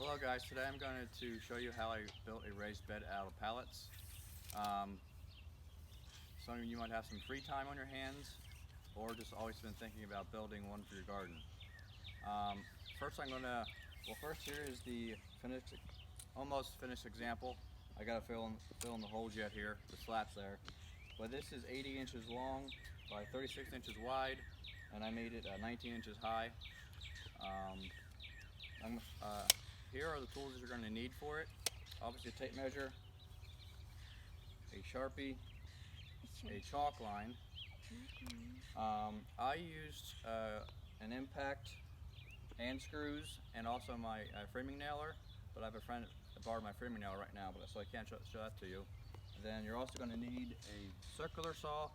Hello guys, today I'm going to show you how I built a raised bed out of pallets. Some of you might have some free time on your hands or just always been thinking about building one for your garden. First here is the almost finished example. I got to fill in the holes yet here, the slats there. But this is 80 inches long by 36 inches wide, and I made it 19 inches high. Here are the tools that you're going to need for it. Obviously a tape measure, a Sharpie, a chalk line. I used an impact hand screws and also my framing nailer, but I have a friend that borrowed my framing nailer right now, so I can't show that to you. And then you're also going to need a circular saw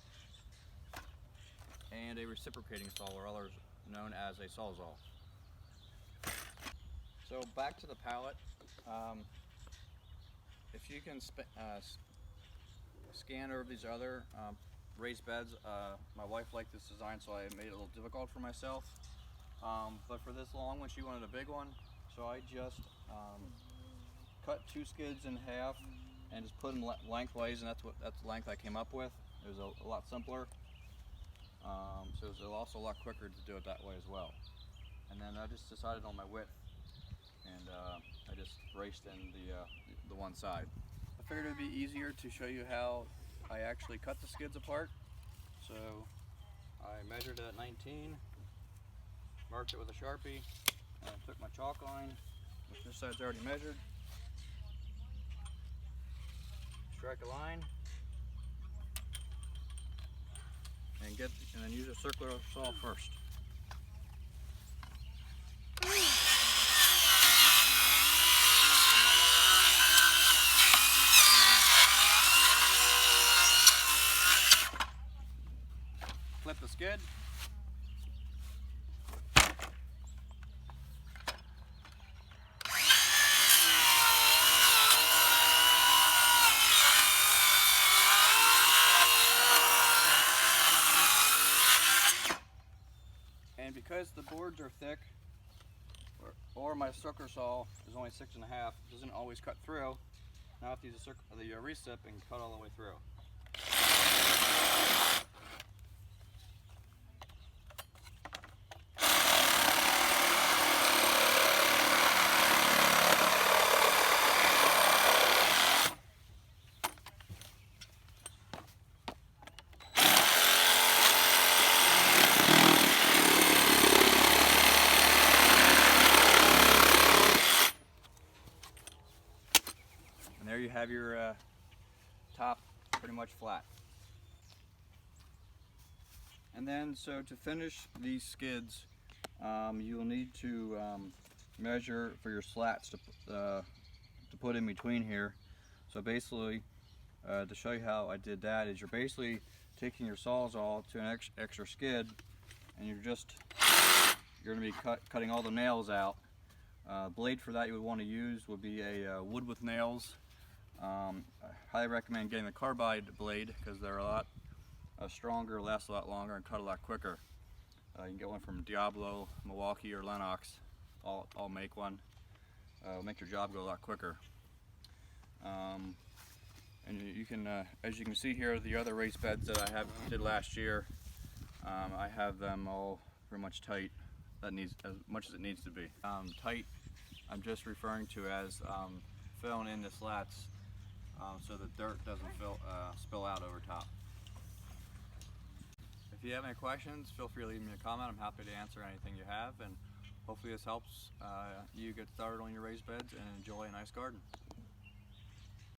and a reciprocating saw, or others known as a sawzall. So back to the pallet. If you can scan over these other raised beds, my wife liked this design, so I made it a little difficult for myself. But for this long one, she wanted a big one, so I just cut two skids in half and just put them lengthways, and that's the length I came up with. It was a lot simpler, so it was also a lot quicker to do it that way as well. And then I just decided on my width, and I just raced in the one side. I figured it would be easier to show you how I actually cut the skids apart. So I measured it at 19, marked it with a Sharpie, and I took my chalk line, which this side's already measured, strike a line, and then use a circular saw first. Flip the skid. And because the boards are thick, or my circular saw is only 6.5, it doesn't always cut through. Now I have to use the recip and cut all the way through. And there you have your top pretty much flat. And then, so to finish these skids, you'll need to measure for your slats to put in between here. So basically, to show you how I did that, is you're basically taking your sawzall to an extra skid, and you're going to be cutting all the nails out. Blade for that you would want to use would be a wood with nails. I highly recommend getting the carbide blade because they're a lot stronger, last a lot longer, and cut a lot quicker. You can get one from Diablo, Milwaukee, or Lennox. I'll make one. It'll make your job go a lot quicker. And you can, as you can see here, the other raised beds that I did last year, I have them all pretty much tight. That needs as much as it needs to be. Tight, I'm just referring to as filling in the slats so the dirt doesn't spill out over top. If you have any questions, feel free to leave me a comment. I'm happy to answer anything you have, and hopefully this helps you get started on your raised beds and enjoy a nice garden.